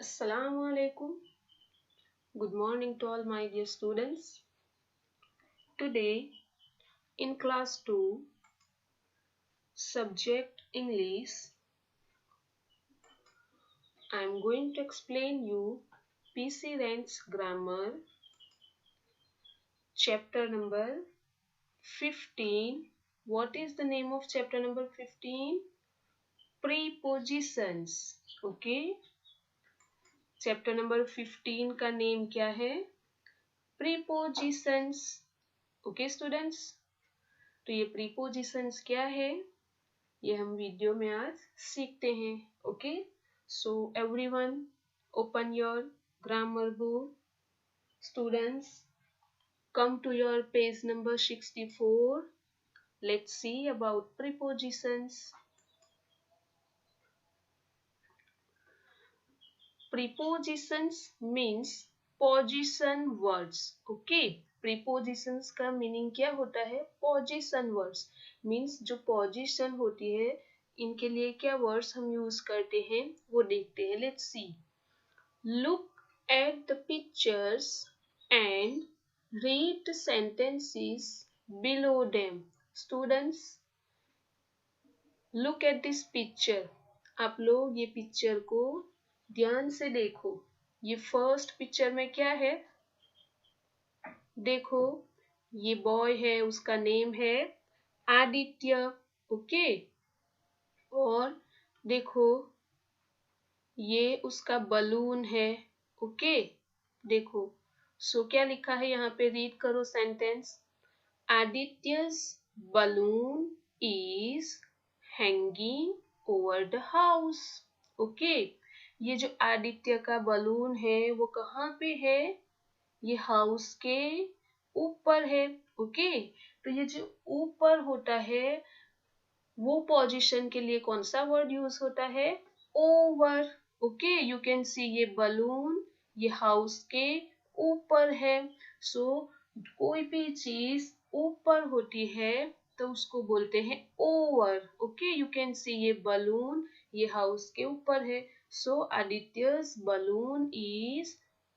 Assalamu alaikum. Good morning to all my dear students. Today in class 2, subject English, I am going to explain you PC Rent's grammar, chapter number 15. What is the name of chapter number 15? Prepositions. Okay. Chapter number 15 का name क्या है? Prepositions. Okay students, तो ये prepositions क्या है ये हम video में आज सीखते हैं. Okay, so everyone open your grammar book. Students, come to your page number 64. Let's see about prepositions. Prepositions means position words. Okay, prepositions का मीनिंग क्या होता है? पोजिशन वर्ड्स मीन्स जो पोजिशन होती है इनके लिए क्या वर्ड्स हम यूज करते हैं वो देखते हैं. Let's see. Look at the pictures and read the sentences below them. Students, look at this picture. आप लोग ये पिक्चर को ध्यान से देखो. ये फर्स्ट पिक्चर में क्या है? देखो, ये बॉय है, उसका नेम है आदित्य. ओके, और देखो ये उसका बलून है. ओके, देखो. सो क्या लिखा है यहाँ पे? रीड करो sentence. Aditya's balloon is hanging over the house. Okay, ये जो आदित्य का बलून है वो कहाँ पे है? ये हाउस के ऊपर है. ओके, तो ये जो ऊपर होता है वो पोजीशन के लिए कौन सा वर्ड यूज होता है? ओवर. ओके, यू कैन सी ये बलून ये हाउस के ऊपर है. सो कोई भी चीज ऊपर होती है तो उसको बोलते हैं ओवर. ओके, यू कैन सी ये बलून ये हाउस के ऊपर है. सो आदित्य's balloon is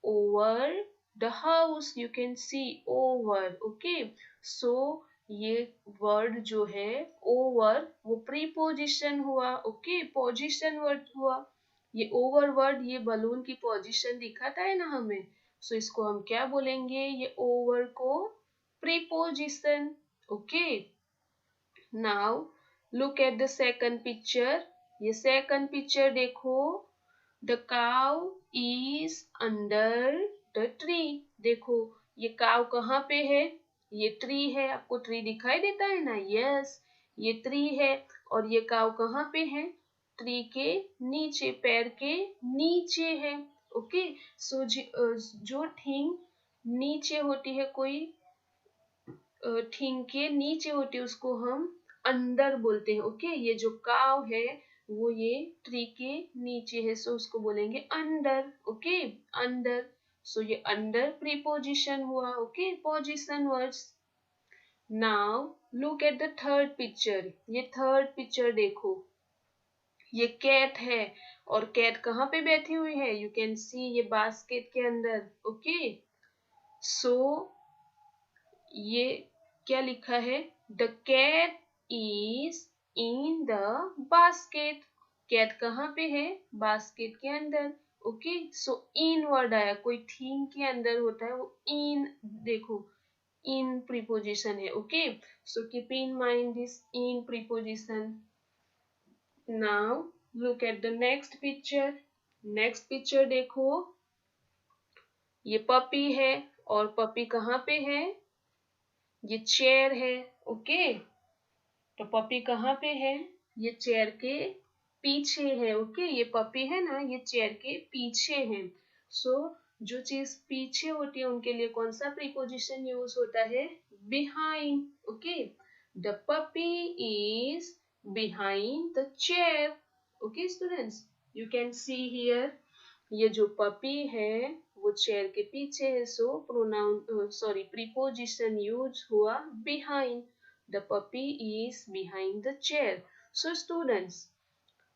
over the house. You can see over. Okay, so ये वर्ड जो है ओवर वो प्रीपोजिशन हुआ. ओके, पोजिशन वर्ड हुआ. ये ओवर वर्ड ये बलून की पोजीशन दिखाता है ना हमें. सो इसको हम क्या बोलेंगे? ये ओवर को preposition. Okay, now look at the second picture. ये सेकंड पिक्चर देखो. The cow is under the tree. देखो, ये काउ कहाँ पे है? ये ट्री है. आपको ट्री दिखाई देता है ना? यस, ये ट्री है. और ये काउ कहाँ पे है? ट्री के नीचे, पैर के नीचे है. ओके, सो जो थिंग नीचे होती है, कोई थिंग के नीचे होती है उसको हम अंदर बोलते हैं. ओके, ये जो काव है वो ये ट्री के नीचे है, सो उसको बोलेंगे अंडर. Okay, under. सो ये अंडर प्रीपोजिशन हुआ. Okay, position words. Now look at the third picture. ये थर्ड पिक्चर देखो. ये कैट है और कैट कहाँ पे बैठी हुई है? यू कैन सी ये बास्केट के अंदर. ओके, सो ये क्या लिखा है? The cat is in the basket. Cat कहाँ पे है? बास्केट के अंदर. ओके, सो इन वर्ड आया. कोई थिंग के अंदर होता है वो इन. देखो, इन प्रीपोजिशन है. Okay, so keep in mind this in preposition. Now look at the next picture. Next picture देखो. ये पपी है और पपी कहाँ पे है? ये चेयर है. ओके, तो पपी कहाँ पे है? ये चेयर के पीछे है. ओके, ये पपी है ना, ये चेयर के पीछे है. सो जो चीज पीछे होती है उनके लिए कौन सा प्रीपोजिशन यूज होता है? Behind. Okay, the puppy is behind the chair. Okay students, you can see here ये जो पपी है वो चेयर के पीछे है. सो प्रोनाउन प्रीपोजिशन यूज हुआ behind. The puppy is behind the chair. So students,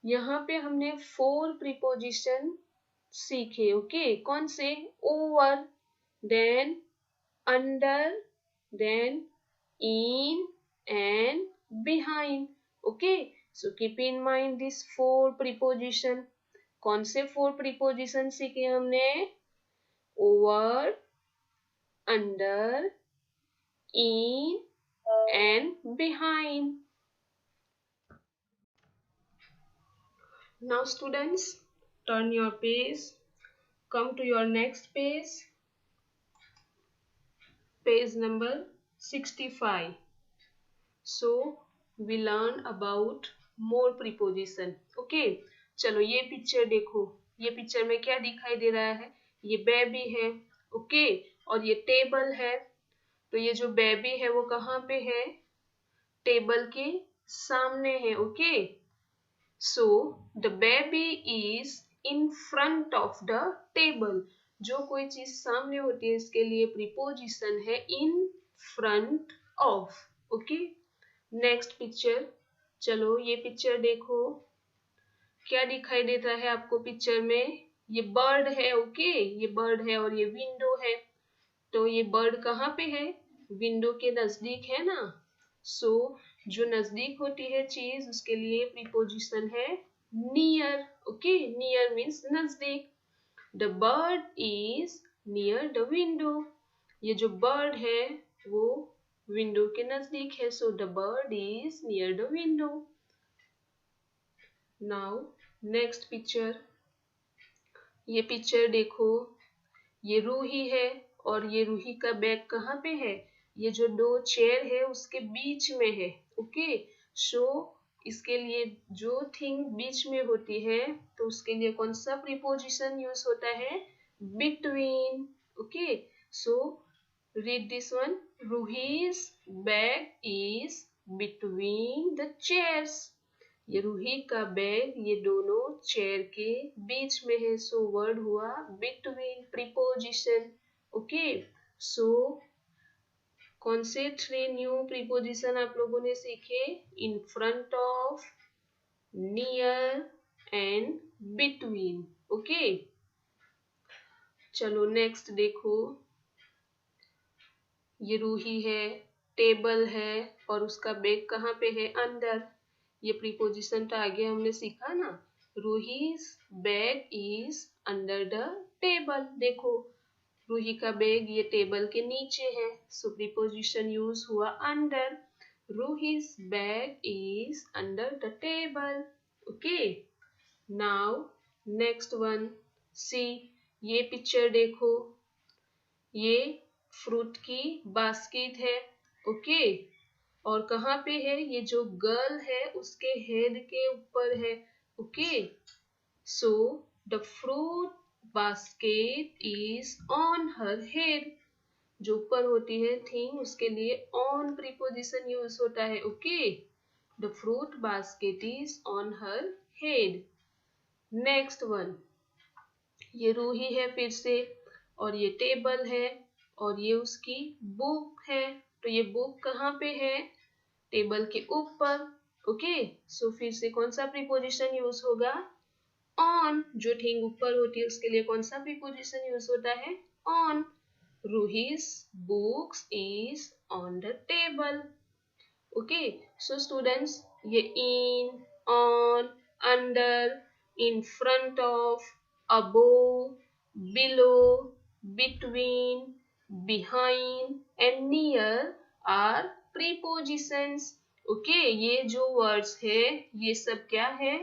यहाँ पे हमने 4 प्रीपोजिशन सीखे। ओके, कौन से? Over, then under, then in and behind. Okay, so keep in mind this 4 preposition. कौन से 4 प्रीपोजिशन सीखे हमने? Over, under, in and behind. Now students, turn your page, come to your next page, page number 65. So we learn about more preposition. Okay, चलो ये picture देखो। ये picture में क्या दिखाई दे रहा है? ये बेबी है। ओके, और ये टेबल है। तो ये जो बेबी है वो कहाँ पे है? टेबल के सामने है। Okay, so the baby is in front of the table. जो कोई चीज सामने होती है इसके लिए प्रीपोजिशन है in front of. Okay, next picture. चलो ये पिक्चर देखो, क्या दिखाई देता है आपको पिक्चर में? ये बर्ड है। ओके, ये बर्ड है और ये विंडो है। तो ये बर्ड कहाँ पे है? विंडो के नजदीक है ना। सो जो नजदीक होती है चीज उसके लिए प्रीपोजिशन है नियर। ओके, नियर मीन्स नजदीक। The bird is near the window. ये जो बर्ड है वो विंडो के नजदीक है। So the bird is near the window. Now next picture. ये पिक्चर देखो, ये रूही है और ये रूही का बैग कहाँ पे है? ये जो 2 चेयर है उसके बीच में है। ओके, सो इसके लिए जो थिंग बीच में होती है तो उसके लिए कौन सा प्रीपोजिशन यूज होता है? Between. Okay, so read this one. Ruhi's bag is between the chairs. ये रूही का बैग ये दोनों चेयर के बीच में है। सो वर्ड हुआ बिटवीन, प्रीपोजिशन। ओके, सो कौन से 3 न्यू प्रीपोजिशन आप लोगों ने सीखे? इन front of, near and between. Okay, चलो नेक्स्ट देखो। ये रूही है, टेबल है और उसका बैग कहाँ पे है? अंदर। ये प्रीपोजिशन तो आगे हमने सीखा ना। Ruhi's bag is under the table. देखो रूही का बैग ये टेबल के नीचे है। सो प्रीपोजिशन यूज हुआ under. Ruhi's bag is under the table. Okay, now next one. See, ये पिक्चर देखो, ये फ्रूट की बास्केट है। ओके, और कहाँ पे है? ये जो गर्ल है उसके हेड के ऊपर है। Okay, so the fruit basket is on her head. जो ऊपर होती है थिंग उसके लिए ऑन प्रीपोजिशन यूज होता है। Okay, the fruit basket is on her head. Next one, ये रूही है फिर से और ये टेबल है और ये उसकी बुक है। तो ये बुक कहाँ पे है? टेबल के ऊपर। ओके, सो फिर से कौन सा प्रीपोजिशन यूज होगा? ऑन। जो थिंग ऊपर होती है उसके लिए कौन सा प्रीपोजिशन यूज होता है? On. Ruhi's books is on the table. Okay, so students, ये in, on, under, in front of, above, below, between, behind and near are prepositions. ओके, ये जो वर्ड्स है ये सब क्या है?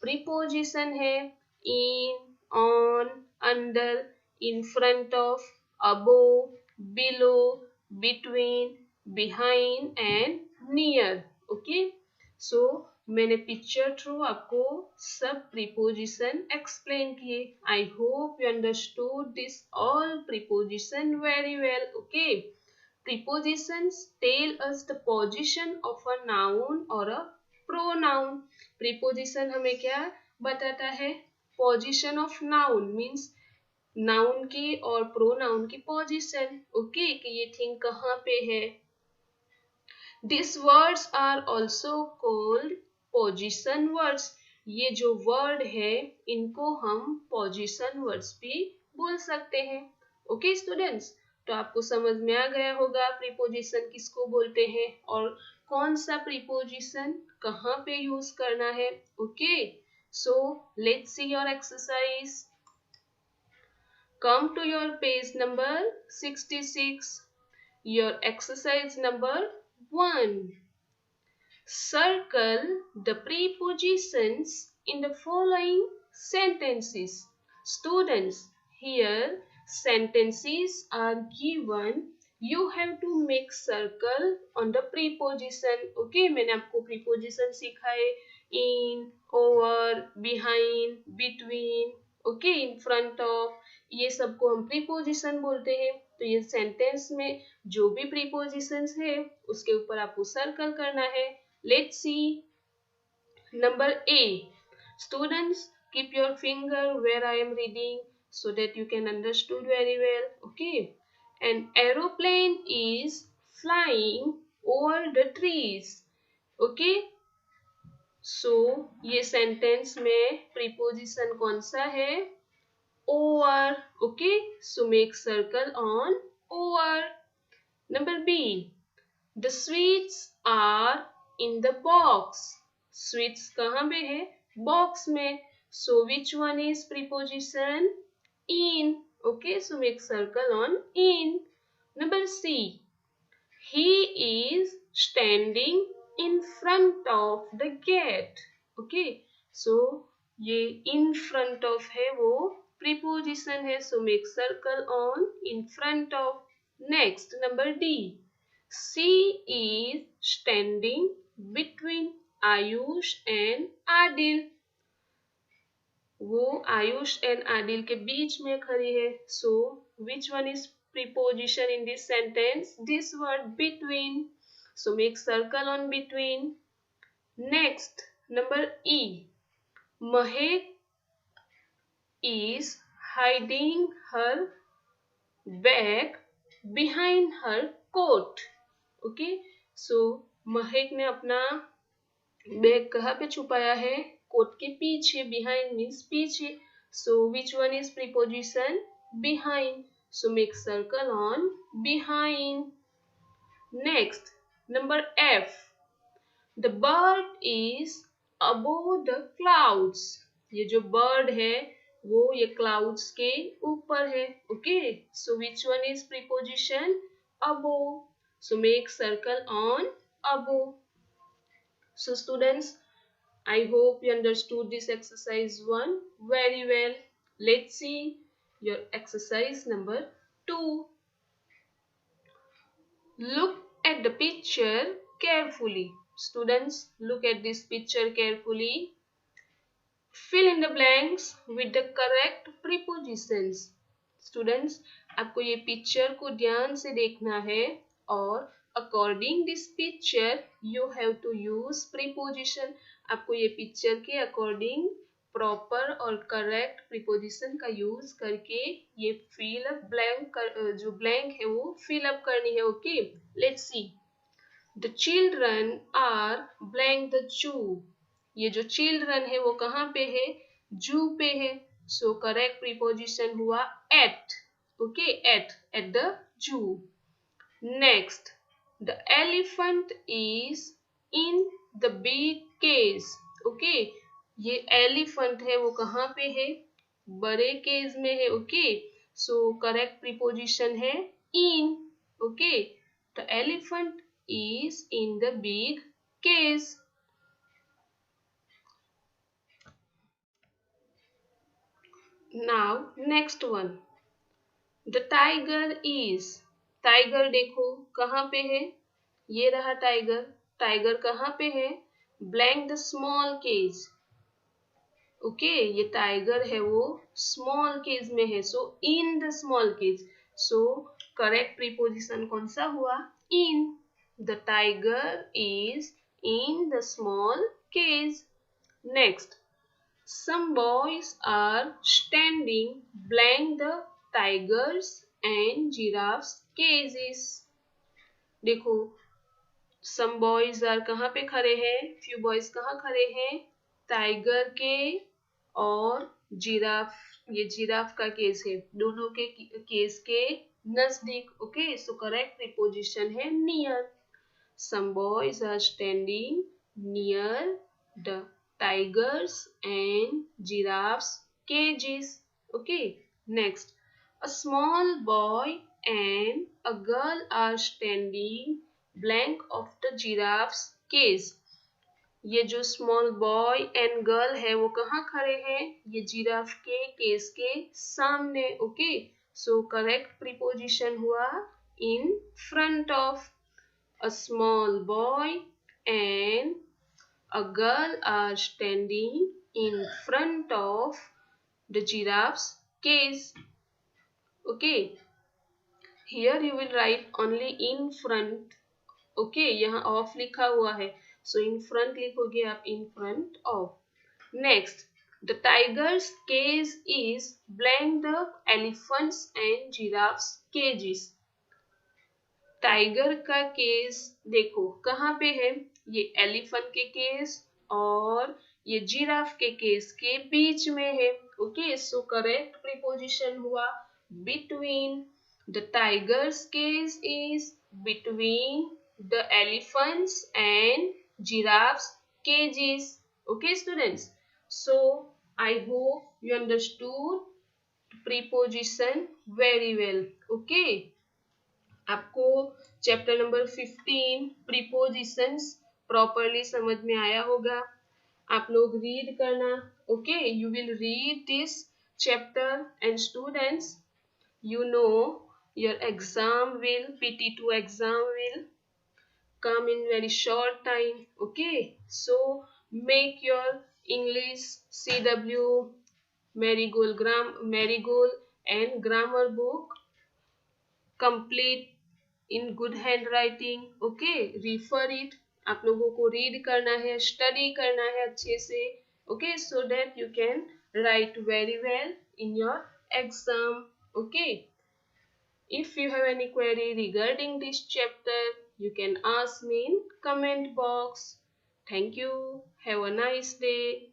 प्रीपोजिशन है। In, on, under, in front of, above, below, between, behind and near. Okay, so मैंने पिक्चर थ्रू आपको सब प्रीपोजिशन एक्सप्लेन किए। I hope you understood this all preposition very well. Okay, prepositions tell us the position of a noun or a pronoun. preposition हमें क्या बताता है? position of noun means noun की और pronoun की position. ओके, कि ये थिंग कहाँ पे है। These words are also called position words. ये जो वर्ड है इनको हम पोजीशन वर्ड्स भी बोल सकते हैं। ओके स्टूडेंट्स, तो आपको समझ में आ गया होगा प्रीपोजिशन किसको बोलते हैं और कौन सा प्रीपोजिशन कहाँ पे यूज करना है। Okay, so let's see your exercise. Come to your page number 66. Your exercise number 1. Circle the prepositions in the following sentences. Students, here sentences are given. You have to make circle on the preposition. Okay, मैंने आपको preposition सिखाए in, over, behind, between, okay, in front of, ये सबको हम preposition बोलते हैं। तो ये सेंटेंस में जो भी प्रीपोजिशंस है उसके ऊपर आपको सर्कल करना है। Let's see number A. Students, keep your finger where I am reading so that you can understood very well. Okay, an aeroplane is flying over the trees. Okay, so ये sentence में preposition कौन सा है? Over. Okay, so make circle on over. Number B. The sweets are in the box. Sweets कहाँ पे है? Box में. So which one is preposition? In. Okay, so make circle on in. Number C. He is standing in front of the gate. Okay, so ये in front of है वो preposition है, so make circle on in front of. Next, number D. She is standing between Ayush and Adil. वो Ayush and Adil के बीच में खड़ी है। So which one is preposition in this sentence? This word between. So make circle on between. Next, number E. Mahek is hiding her bag behind her coat. Okay, so महक ने अपना bag कहाँ पे छुपाया है? कोट के पीछे. Behind means पीछे. So which one is preposition? Behind. So make circle on behind. Next, number F. The bird is above the clouds. ये जो बर्ड है वो ये क्लाउड्स के ऊपर है. Okay, so which one is preposition? Above. So make circle on above. So students, I hope you understood this exercise 1 very well. Let's see your exercise number 2. Look at the picture carefully. Students, look at this picture carefully. Fill in the blanks with the correct prepositions. Students, आपको ये picture को ध्यान से देखना है और according this picture you have to use preposition. आपको ये पिक्चर के अकॉर्डिंग प्रॉपर और करेक्ट प्रीपोजिशन का यूज करके ये फिल अप ब्लैंक जो ब्लैंक है वो फिल अप करनी है. Okay, let's see. The children are blank the zoo. ये जो चिल्ड्रन है वो कहाँ पे है? जू पे है. सो करेक्ट प्रीपोजिशन हुआ at. Okay, at the zoo. Next, the elephant is in the big cage. ओके, ये elephant है वो कहाँ पे है? बड़े केज में है. ओके, सो करेक्ट प्रीपोजिशन है in. Okay, the elephant is in the big cage. Now next one. The tiger is. Tiger देखो कहाँ पे है? ये रहा टाइगर. टाइगर कहाँ पे है? Blank the small cage. Okay, ये टाइगर है वो स्मॉल केज में है. So in the small cage. So correct preposition कौन सा हुआ? In. The tiger is in the small cage. Next, some boys are standing blank the tigers and giraffes cages. देखो some boys are कहाँ पे खड़े हैं? few boys कहाँ खड़े हैं? टाइगर के और जिराफ, ये जिराफ का केस है, दोनों के केस के नजदीक। ओके, सो करेक्ट प्रीपोजिशन है near. Some boys are standing near the tigers and giraffes cages. Okay, next. A small boy and a girl are standing blank of the giraffe's cage. ये जो small boy and girl है वो कहाँ खड़े हैं? ये giraffe के case के सामने। ओके, सो करेक्ट प्रीपोजिशन हुआ इन front of. A small boy and a girl are standing in front of the giraffe's cage. Okay, here you will write only in front. Okay, यहाँ off लिखा हुआ है, so in front लिखोगे आप in front of. Next, the tiger's cage is blank the elephants and giraffes cages. Tiger का case देखो कहाँ पे है, ये एलिफेंट के केस और ये जिराफ के केस के बीच में है। ओके, सो करेक्ट प्रीपोजिशन हुआ between. The tiger's cage is between the elephant's and giraffe's cages. Okay students, so I hope you understood preposition very well. Okay, आपको चैप्टर नंबर 15 प्रीपोजिशंस प्रॉपरली समझ में आया होगा। आप लोग रीड करना। Okay, you will read this chapter and students, you know your exam will, PT2 exam will come in very short time. Okay, so make your English CW Marigold and grammar book complete in good handwriting. Okay, refer it. आप लोगों को read करना है, study करना है अच्छे से। Okay, so that you can write very well in your exam. Okay, if you have any query regarding this chapter, you can ask me in comment box. Thank you. Have a nice day.